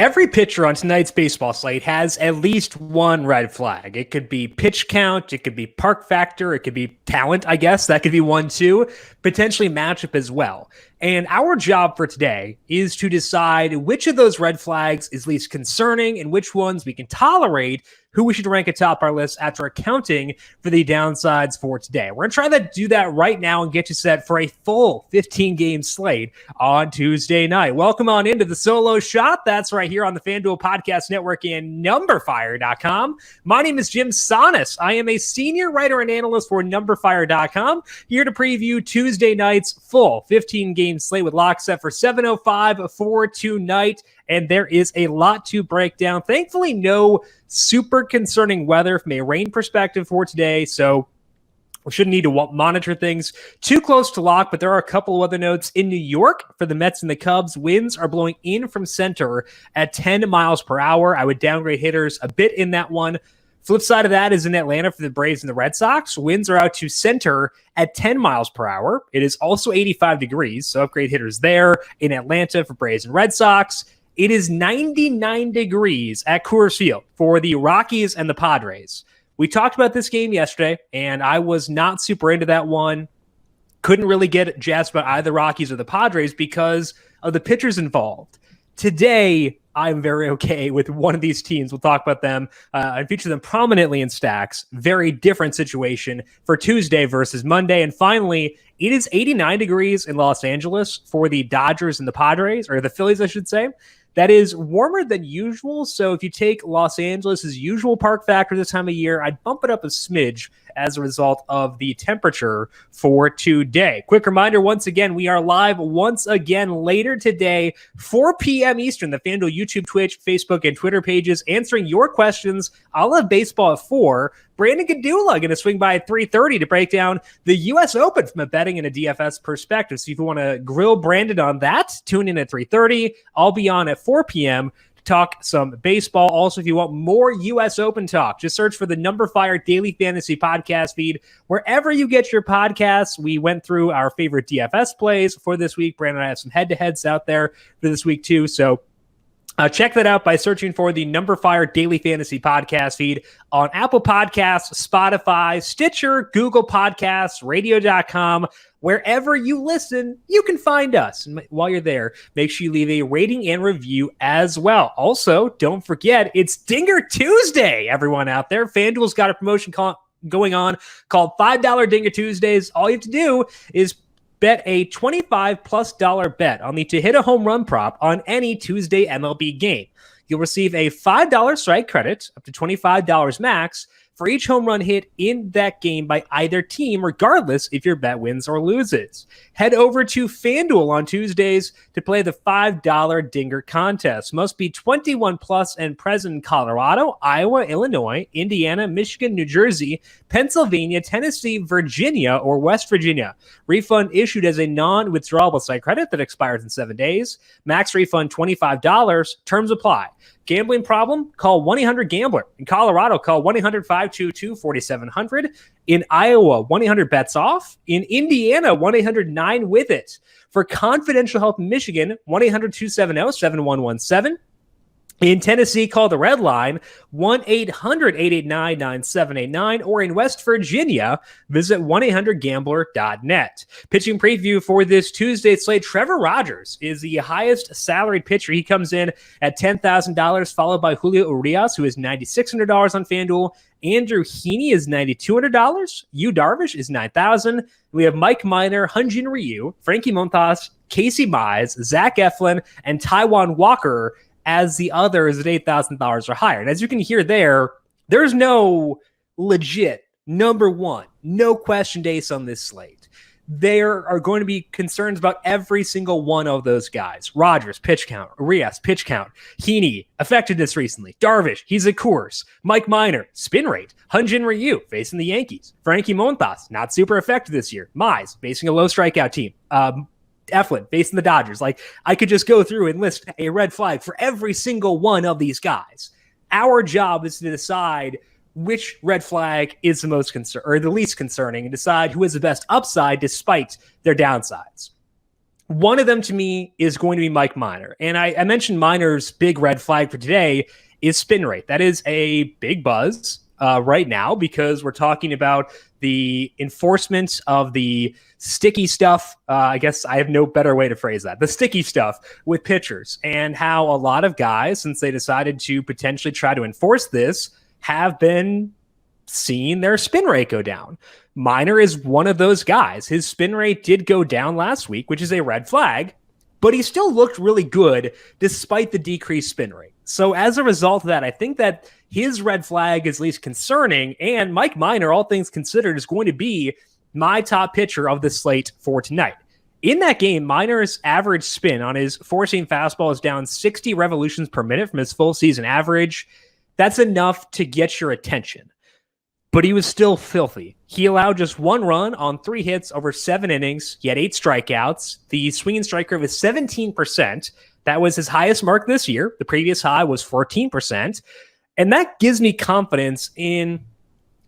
Every pitcher on tonight's baseball slate has at least one red flag. It could be pitch count, it could be park factor, it could be talent, I guess. That could be one too. Potentially matchup as well. And our job for today is to decide which of those red flags is least concerning and which ones we can tolerate, who we should rank atop our list after accounting for the downsides for today. We're going to try to do that right now and get you set for a full 15-game slate on Tuesday night. Welcome on into the solo shot. That's right here on the FanDuel Podcast Network and numberFire.com. My name is Jim Sonis. I am a senior writer and analyst for numberFire.com, here to preview Tuesday night's full 15-game slate with lock set for 7:05 for tonight. And there is a lot to break down. Thankfully, no super concerning weather from a rain perspective for today, so we shouldn't need to monitor things too close to lock, but there are a couple of other notes. In New York, for the Mets and the Cubs, winds are blowing in from center at 10 miles per hour. I would downgrade hitters a bit in that one. Flip side of that is in Atlanta for the Braves and the Red Sox. Winds are out to center at 10 miles per hour. It is also 85 degrees, so upgrade hitters there. In Atlanta for Braves and Red Sox, it is 99 degrees at Coors Field for the Rockies and the Padres. We talked about this game yesterday, and I was not super into that one. Couldn't really get jazzed about either Rockies or the Padres because of the pitchers involved. Today, I'm very okay with one of these teams. We'll talk about them and feature them prominently in stacks. Very different situation for Tuesday versus Monday. And finally, it is 89 degrees in Los Angeles for the Dodgers and the Padres, or the Phillies, I should say. That is warmer than usual. So if you take Los Angeles' usual park factor this time of year, I'd bump it up a smidge as a result of the temperature for today. Quick reminder, once again, we are live once again later today, 4 p.m. Eastern, the FanDuel YouTube, Twitch, Facebook, and Twitter pages, answering your questions. I'll have baseball at 4. Brandon Gadula going to swing by at 3:30 to break down the U.S. Open from a betting and a DFS perspective. So if you want to grill Brandon on that, tune in at 3:30. I'll be on at 4 p.m. talk some baseball. Also, if you want more U.S. Open talk, just search for the numberFire Daily Fantasy Podcast feed. Wherever you get your podcasts, we went through our favorite DFS plays for this week. Brandon and I have some head-to-heads out there for this week too, so check that out by searching for the numberFire Daily Fantasy Podcast feed on Apple Podcasts, Spotify, Stitcher, Google Podcasts, radio.com. Wherever you listen, you can find us. And while you're there, make sure you leave a rating and review as well. Also, don't forget, it's Dinger Tuesday, everyone out there. FanDuel's got a promotion going on called $5 Dinger Tuesdays. All you have to do is bet a $25+ bet on the to hit a home run prop on any Tuesday MLB game. You'll receive a $5 strike credit, up to $25 max, for each home run hit in that game by either team, regardless if your bet wins or loses. Head over to FanDuel on Tuesdays to play the $5 Dinger contest. Must be 21 plus and present in Colorado, Iowa, Illinois, Indiana, Michigan, New Jersey, Pennsylvania, Tennessee, Virginia, or West Virginia. Refund issued as a non-withdrawable site credit that expires in 7 days. Max refund $25. Terms apply. Gambling problem? Call 1-800-GAMBLER. In Colorado, call 1-800-522-4700. In Iowa, 1-800-BETS-OFF. In Indiana, 1-800-9-WITH-IT. For confidential help in Michigan, 1-800-270-7117. In Tennessee, call the Red Line, 1-800-889-9789, or in West Virginia, visit 1-800-GAMBLER.net. Pitching preview for this Tuesday slate, Trevor Rogers is the highest salaried pitcher. He comes in at $10,000, followed by Julio Urias, who is $9,600 on FanDuel. Andrew Heaney is $9,200. Yu Darvish is $9,000. We have Mike Minor, Hyun-Jin Ryu, Frankie Montas, Casey Mize, Zach Eflin, and Taijuan Walker as the others at $8,000 or higher. And as you can hear there's no legit number one, no question ace on this slate. There are going to be concerns about every single one of those guys. Rogers, pitch count. Urias, pitch count. Heaney, effectiveness recently. Darvish, he's a course. Mike Minor, spin rate. Hyun-Jin Ryu, facing the Yankees. Frankie Montas, not super effective this year. Mize, facing a low strikeout team. Eflin facing the Dodgers. Like, I could just go through and list a red flag for every single one of these guys. Our job is to decide which red flag is the most or the least concerning, and decide who has the best upside despite their downsides. One of them to me is going to be Mike Minor. And I mentioned Minor's big red flag for today is spin rate. That is a big buzz right now because we're talking about the enforcement of the sticky stuff. I guess I have no better way to phrase that. The sticky stuff with pitchers and how a lot of guys, since they decided to potentially try to enforce this, have been seeing their spin rate go down. Minor is one of those guys. His spin rate did go down last week, which is a red flag, but he still looked really good despite the decreased spin rate. So as a result of that, I think that his red flag is least concerning, and Mike Minor, all things considered, is going to be my top pitcher of the slate for tonight. In that game, Minor's average spin on his four-seam fastball is down 60 revolutions per minute from his full season average. That's enough to get your attention. But he was still filthy. He allowed just one run on 3 hits over 7 innings. He had 8 strikeouts. The swinging strike rate was 17%. That was his highest mark this year. The previous high was 14%. And that gives me confidence in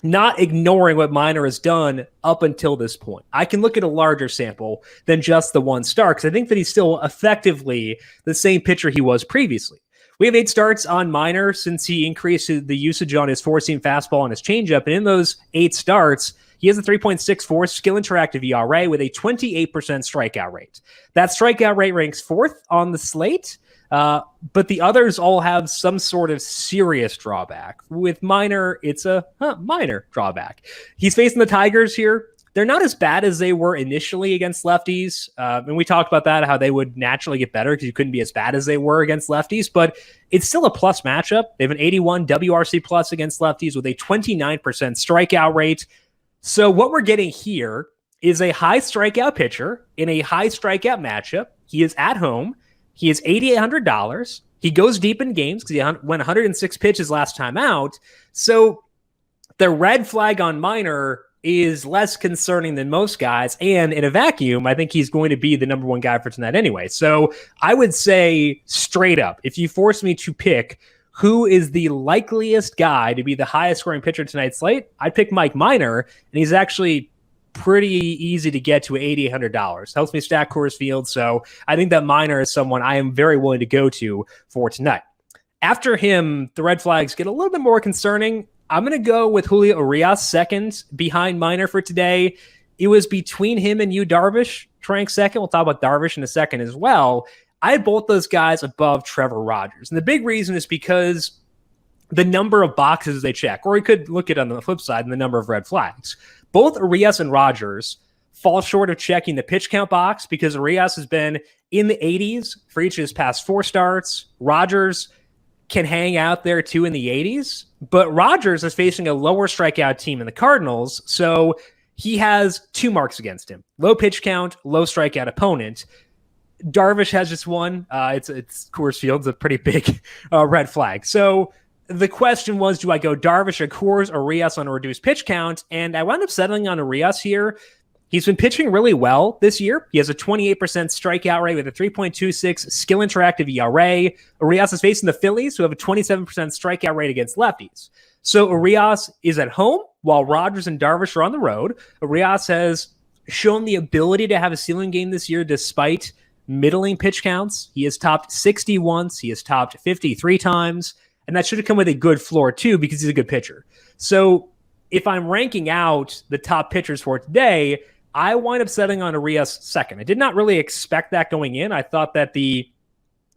not ignoring what Minor has done up until this point. I can look at a larger sample than just the one start because I think that he's still effectively the same pitcher he was previously. We have 8 starts on Minor since he increased the usage on his four-seam fastball and his changeup. And in those 8 starts, he has a 3.64 skill interactive ERA with a 28% strikeout rate. That strikeout rate ranks 4th on the slate, but the others all have some sort of serious drawback. With Minor, it's a minor drawback. He's facing the Tigers here. They're not as bad as they were initially against lefties. And we talked about that, how they would naturally get better because you couldn't be as bad as they were against lefties. But it's still a plus matchup. They have an 81 WRC plus against lefties with a 29% strikeout rate. So what we're getting here is a high strikeout pitcher in a high strikeout matchup. He is at home. He is $8,800. He goes deep in games because he went 106 pitches last time out. So the red flag on Minor is less concerning than most guys. And in a vacuum, I think he's going to be the number one guy for tonight anyway. So I would say straight up, if you force me to pick who is the likeliest guy to be the highest scoring pitcher tonight's slate, I'd pick Mike Minor. And he's actually pretty easy to get to $8,800. Helps me stack Coors Field. So I think that Minor is someone I am very willing to go to for tonight. After him, the red flags get a little bit more concerning. I'm going to go with Julio Urias second behind Minor for today. It was between him and Yu Darvish, rank second. We'll talk about Darvish in a second as well. I had both those guys above Trevor Rogers. And the big reason is because the number of boxes they check, or we could look at it on the flip side and the number of red flags. Both Urias and Rogers fall short of checking the pitch count box because Urias has been in the 80s for each of his past 4 starts. Rogers can hang out there too in the 80s, but Rogers is facing a lower strikeout team in the Cardinals, so he has 2 marks against him. Low pitch count, low strikeout opponent. Darvish has just one. It's Coors Field's a pretty big red flag. So the question was, do I go Darvish or Coors or Urias on a reduced pitch count? And I wound up settling on Urias here. He's been pitching really well this year. He has a 28% strikeout rate with a 3.26 skill interactive ERA. Urias is facing the Phillies, who have a 27% strikeout rate against lefties. So Urias is at home while Rogers and Darvish are on the road. Urias has shown the ability to have a ceiling game this year despite middling pitch counts. He has topped 60 once. He has topped 53 times. And that should have come with a good floor too because he's a good pitcher. So if I'm ranking out the top pitchers for today, I wind up settling on Urias second. I did not really expect that going in. I thought that the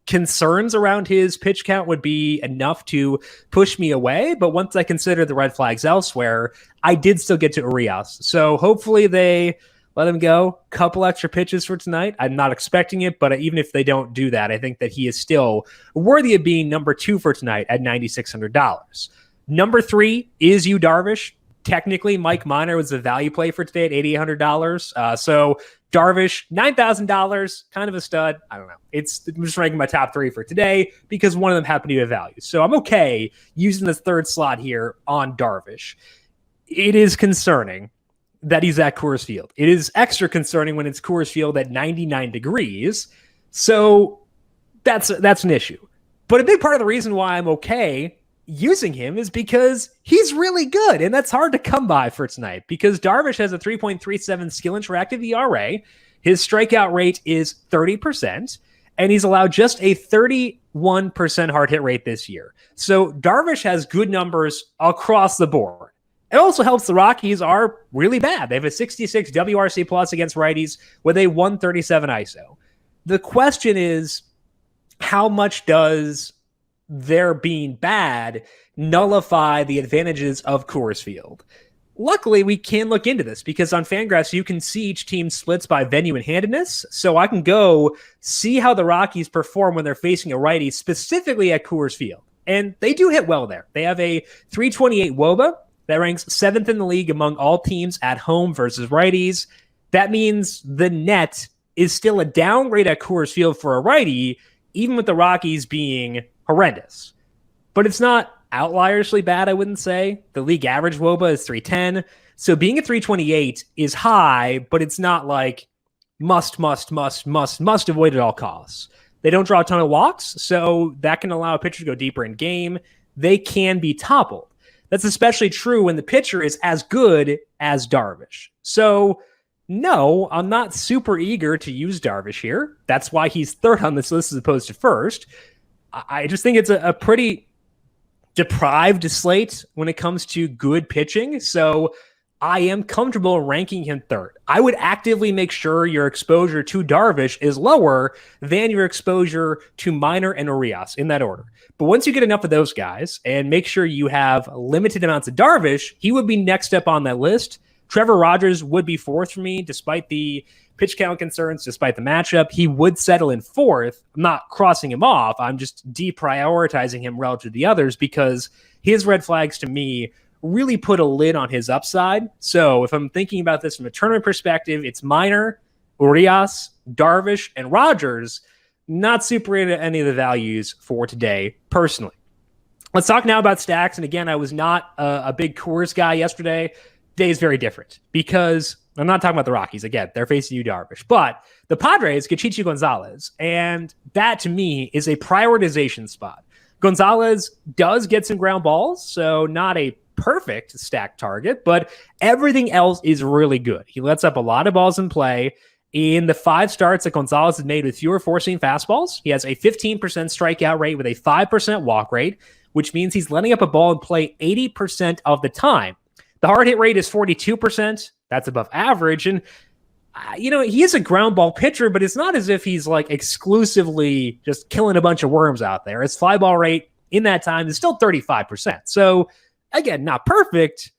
concerns around his pitch count would be enough to push me away. But once I considered the red flags elsewhere, I did still get to Urias. So hopefully they let him go. Couple extra pitches for tonight. I'm not expecting it, but even if they don't do that, I think that he is still worthy of being number 2 for tonight at $9,600. Number 3 is Yu Darvish. Technically, Mike Minor was the value play for today at $8,800. So Darvish, $9,000, kind of a stud. I don't know. I'm just ranking my top 3 for today because one of them happened to be a value. So I'm okay using this third slot here on Darvish. It is concerning that he's at Coors Field. It is extra concerning when it's Coors Field at 99 degrees. So that's an issue. But a big part of the reason why I'm okay using him is because he's really good, and that's hard to come by for tonight because Darvish has a 3.37 skill interactive ERA. His strikeout rate is 30%, and he's allowed just a 31% hard hit rate this year. So Darvish has good numbers across the board. It also helps the Rockies are really bad. They have a 66 WRC plus against righties with a 137 ISO. The question is, how much does their being bad nullify the advantages of Coors Field? Luckily, we can look into this because on FanGraphs, you can see each team splits by venue and handedness. So I can go see how the Rockies perform when they're facing a righty, specifically at Coors Field. And they do hit well there. They have a 328 WOBA that ranks 7th in the league among all teams at home versus righties. That means the net is still a downgrade at Coors Field for a righty, even with the Rockies being horrendous. But it's not outlierishly bad, I wouldn't say. The league average WOBA is 310. So being at 328 is high, but it's not like must avoid at all costs. They don't draw a ton of walks, so that can allow a pitcher to go deeper in game. They can be toppled. That's especially true when the pitcher is as good as Darvish. So no, I'm not super eager to use Darvish here. That's why he's third on this list as opposed to first. I just think it's a pretty deprived slate when it comes to good pitching. So I am comfortable ranking him third. I would actively make sure your exposure to Darvish is lower than your exposure to Minor and Urias in that order. But once you get enough of those guys and make sure you have limited amounts of Darvish, he would be next up on that list. Trevor Rogers would be fourth for me, despite the pitch count concerns, despite the matchup. He would settle in fourth. I'm not crossing him off. I'm just deprioritizing him relative to the others because his red flags to me really put a lid on his upside. So if I'm thinking about this from a tournament perspective, it's Minor, Urias, Darvish, and Rogers. Not super into any of the values for today, personally. Let's talk now about stacks. And again, I was not a big Coors guy yesterday. Today is very different because I'm not talking about the Rockies. Again, they're facing you, Darvish. But the Padres get Chichi Gonzalez, and that to me is a prioritization spot. Gonzalez does get some ground balls, so not a perfect stack target, but everything else is really good. He lets up a lot of balls in play. In the 5 starts that Gonzalez has made with fewer four-seam fastballs, he has a 15% strikeout rate with a 5% walk rate, which means he's letting up a ball in play 80% of the time. The hard hit rate is 42%. That's above average. And, he is a ground ball pitcher, but it's not as if he's like exclusively just killing a bunch of worms out there. His fly ball rate in that time is still 35%. So, again, not perfect,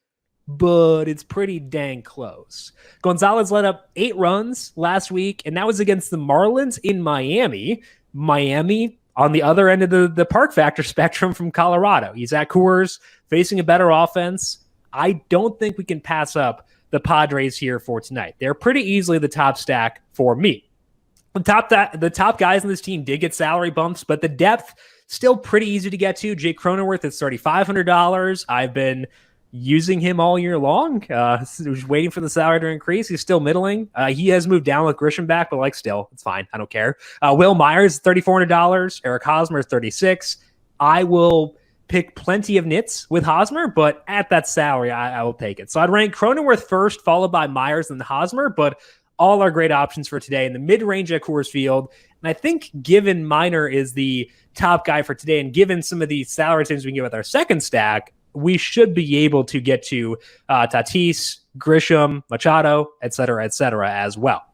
but it's pretty dang close. Gonzalez let up 8 runs last week, and that was against the Marlins in Miami. Miami on the other end of the park factor spectrum from Colorado. He's at Coors, facing a better offense. I don't think we can pass up the Padres here for tonight. They're pretty easily the top stack for me. The top guys in this team did get salary bumps, but the depth still pretty easy to get to. Jake Cronenworth is $3,500. I've been using him all year long. Was waiting for the salary to increase. He's still middling. He has moved down with Grisham back, but still, it's fine. I don't care. Will Myers, $3,400. Eric Hosmer is $36,000. I will pick plenty of nits with Hosmer, but at that salary, I will take it. So I'd rank Cronenworth first, followed by Myers and Hosmer, but all are great options for today in the mid-range at Coors Field. And I think given Minor is the top guy for today, and given some of the salary teams we can get with our second stack, we should be able to get to Tatis, Grisham, Machado, et cetera, as well.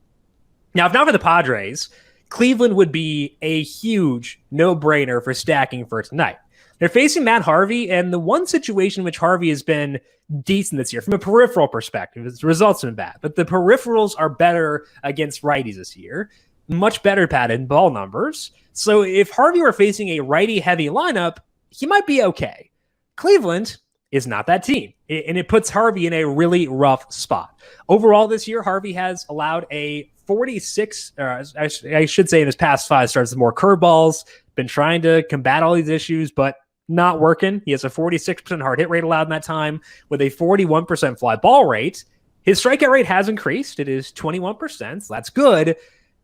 Now, if not for the Padres, Cleveland would be a huge no-brainer for stacking for tonight. They're facing Matt Harvey, and the one situation in which Harvey has been decent this year, from a peripheral perspective, his results have been bad, but the peripherals are better against righties this year, much better padded ball numbers. So if Harvey were facing a righty-heavy lineup, he might be okay. Cleveland is not that team, and it puts Harvey in a really rough spot. Overall this year, Harvey has allowed a 46, I should say in his past 5 starts, more curveballs, been trying to combat all these issues, but not working. He has a 46% hard hit rate allowed in that time with a 41% fly ball rate. His strikeout rate has increased. It is 21%, so that's good,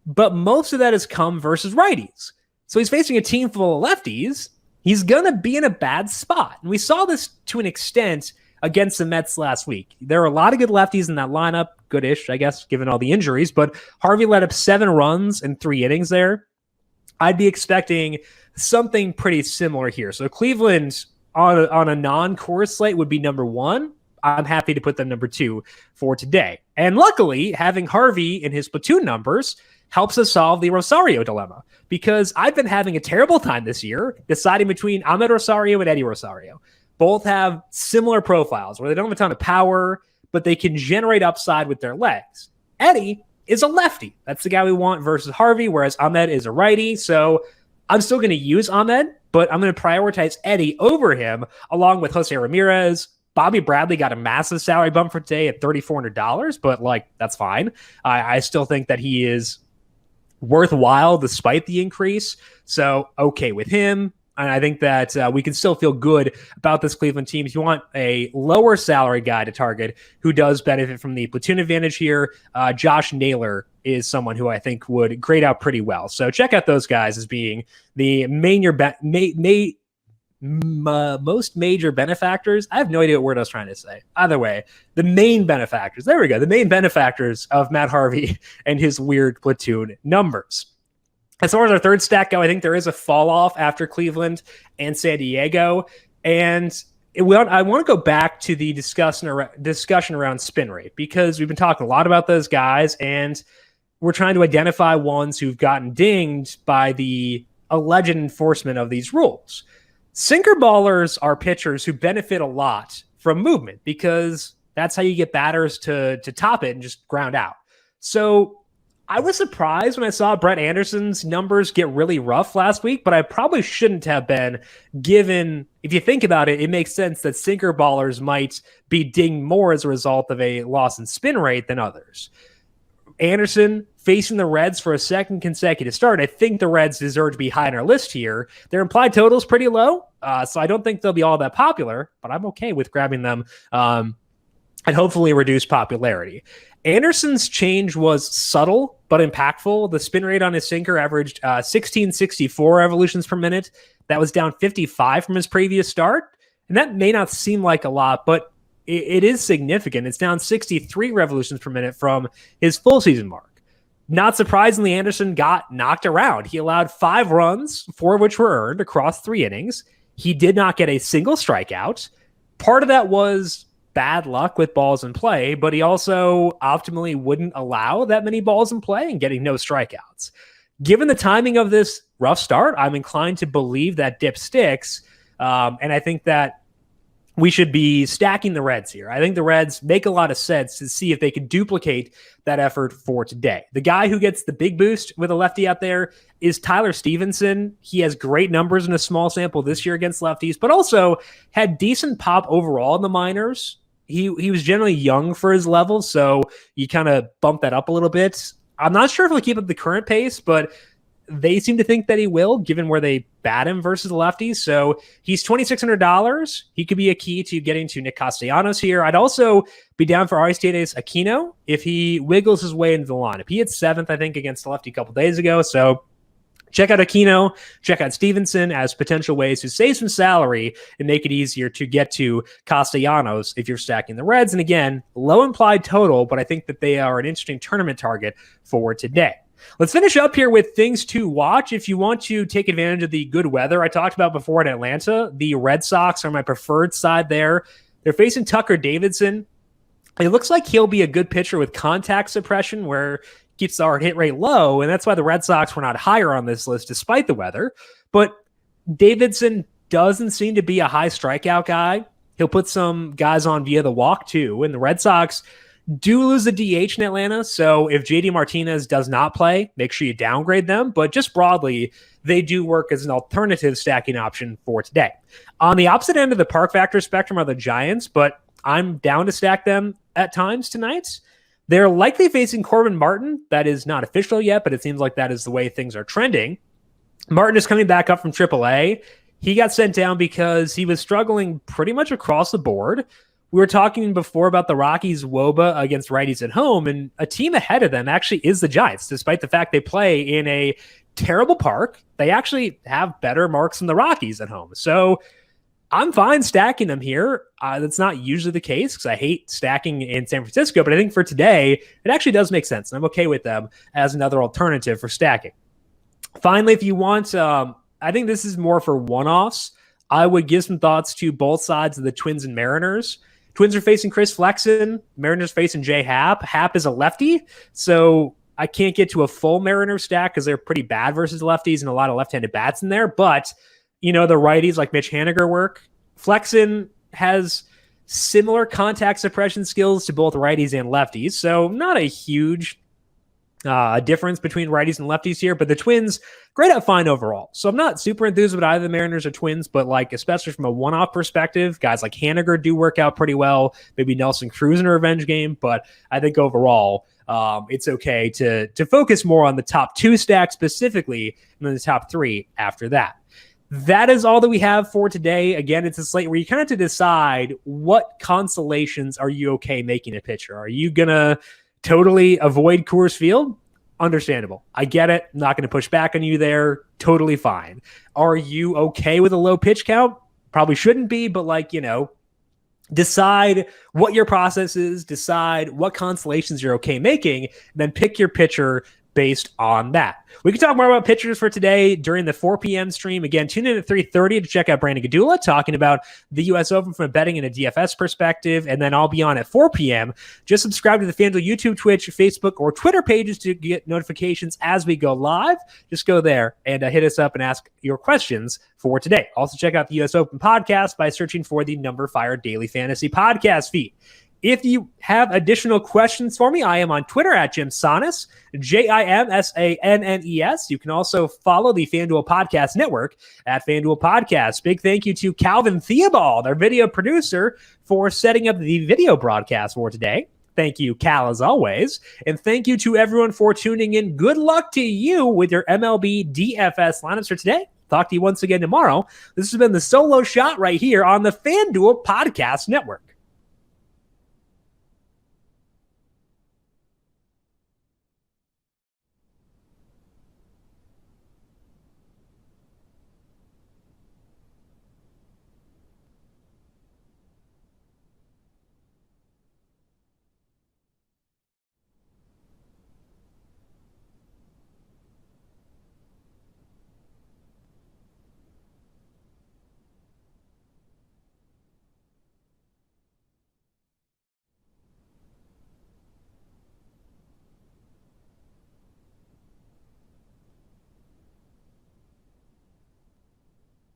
but most of that has come versus righties. So he's facing a team full of lefties. He's going to be in a bad spot. And we saw this to an extent against the Mets last week. There are a lot of good lefties in that lineup, goodish, I guess, given all the injuries, but Harvey let up 7 runs in 3 innings there. I'd be expecting something pretty similar here. So Cleveland on a non-core slate would be number 1. I'm happy to put them number 2 for today. And luckily, having Harvey in his platoon numbers helps us solve the Rosario dilemma, because I've been having a terrible time this year deciding between Ahmed Rosario and Eddie Rosario. Both have similar profiles where they don't have a ton of power, but they can generate upside with their legs. Eddie is a lefty. That's the guy we want versus Harvey, whereas Ahmed is a righty. So I'm still going to use Ahmed, but I'm going to prioritize Eddie over him, along with Jose Ramirez. Bobby Bradley got a massive salary bump for today at $3,400, but that's fine. I still think that he is worthwhile despite the increase. So okay with him. And I think that we can still feel good about this Cleveland team. If you want a lower salary guy to target who does benefit from the platoon advantage here, Josh Naylor is someone who I think would grade out pretty well. So check out those guys as being the most major benefactors. I have no idea what word I was trying to say. Either way, the main benefactors. There we go. The main benefactors of Matt Harvey and his weird platoon numbers. As far as our third stack go, I think there is a fall off after Cleveland and San Diego. And I want to go back to the discussion around spin rate, because we've been talking a lot about those guys, and we're trying to identify ones who've gotten dinged by the alleged enforcement of these rules. Sinker ballers are pitchers who benefit a lot from movement, because that's how you get batters to top it and just ground out. So I was surprised when I saw Brett Anderson's numbers get really rough last week, but I probably shouldn't have been, given, if you think about it, it makes sense that sinker ballers might be dinged more as a result of a loss in spin rate than others. Anderson facing the Reds for a second consecutive start. I think the Reds deserve to be high on our list here. Their implied total is pretty low, so I don't think they'll be all that popular, but I'm okay with grabbing them and hopefully reduce popularity. Anderson's change was subtle but impactful. The spin rate on his sinker averaged 1664 revolutions per minute. That was down 55 from his previous start. And that may not seem like a lot, but it is significant. It's down 63 revolutions per minute from his full season mark. Not surprisingly, Anderson got knocked around. He allowed 5 runs, 4 of which were earned across 3 innings. He did not get a single strikeout. Part of that was bad luck with balls in play, but he also optimally wouldn't allow that many balls in play and getting no strikeouts. Given the timing of this rough start, I'm inclined to believe that dip sticks, and I think that we should be stacking the Reds here. I think the Reds make a lot of sense to see if they can duplicate that effort for today. The guy who gets the big boost with a lefty out there is Tyler Stevenson. He has great numbers in a small sample this year against lefties, but also had decent pop overall in the minors. He was generally young for his level, so you kind of bump that up a little bit. I'm not sure if he'll keep up the current pace, but they seem to think that he will, given where they bat him versus the lefties. So he's $2,600. He could be a key to getting to Nick Castellanos here. I'd also be down for Aristides Aquino if he wiggles his way into the lineup. He hit 7th, I think, against the lefty a couple days ago. So check out Aquino, check out Stevenson as potential ways to save some salary and make it easier to get to Castellanos if you're stacking the Reds. And again, low implied total, but I think that they are an interesting tournament target for today. Let's finish up here with things to watch. If you want to take advantage of the good weather I talked about before in Atlanta, the Red Sox are my preferred side there. They're facing Tucker Davidson. It looks like he'll be a good pitcher with contact suppression, where keeps the hard hit rate low, and that's why the Red Sox were not higher on this list despite the weather. But Davidson doesn't seem to be a high strikeout guy. He'll put some guys on via the walk too, and the Red Sox do lose the DH in Atlanta, so if JD Martinez does not play, make sure you downgrade them, but just broadly, they do work as an alternative stacking option for today. On the opposite end of the park factor spectrum are the Giants, but I'm down to stack them at times tonight. They're likely facing Corbin Martin. That is not official yet, but it seems like that is the way things are trending. Martin is coming back up from AAA. He got sent down because he was struggling pretty much across the board. We were talking before about the Rockies' WOBA against righties at home, and a team ahead of them actually is the Giants. Despite the fact they play in a terrible park, they actually have better marks than the Rockies at home. So I'm fine stacking them here. That's not usually the case because I hate stacking in San Francisco, but I think for today, it actually does make sense. And I'm okay with them as another alternative for stacking. Finally, if you want, I think this is more for one-offs. I would give some thoughts to both sides of the Twins and Mariners. Twins are facing Chris Flexen. Mariners facing Jay Happ. Happ is a lefty, so I can't get to a full Mariners stack because they're pretty bad versus lefties and a lot of left-handed bats in there. But the righties like Mitch Haniger work. Flexen has similar contact suppression skills to both righties and lefties, so not a huge difference between righties and lefties here. But the Twins, great at fine overall. So I'm not super enthused with either the Mariners or Twins, but especially from a one-off perspective, guys like Haniger do work out pretty well. Maybe Nelson Cruz in a revenge game, but I think overall it's okay to focus more on the top 2 stacks specifically, and then the top 3 after that. That is all that we have for today. Again, it's a slate where you kind of have to decide what constellations are you okay making a pitcher. Are you going to totally avoid Coors Field? Understandable. I get it. I'm not going to push back on you there. Totally fine. Are you okay with a low pitch count? Probably shouldn't be, but decide what your process is, decide what constellations you're okay making, then pick your pitcher based on that. We can talk more about pitchers for today during the 4 p.m. stream. Again, tune in at 3:30 to check out Brandon Gadula talking about the U.S. Open from a betting and a DFS perspective, and then I'll be on at 4 p.m. Just subscribe to the FanDuel YouTube, Twitch, Facebook, or Twitter pages to get notifications as we go live. Just go there and hit us up and ask your questions for today. Also, check out the U.S. Open podcast by searching for the numberFire Daily Fantasy Podcast feed. If you have additional questions for me, I am on Twitter at Jim Sannes, JimSannes. You can also follow the FanDuel Podcast Network at FanDuel Podcast. Big thank you to Calvin Theobald, our video producer, for setting up the video broadcast for today. Thank you, Cal, as always. And thank you to everyone for tuning in. Good luck to you with your MLB DFS lineups for today. Talk to you once again tomorrow. This has been the solo shot right here on the FanDuel Podcast Network.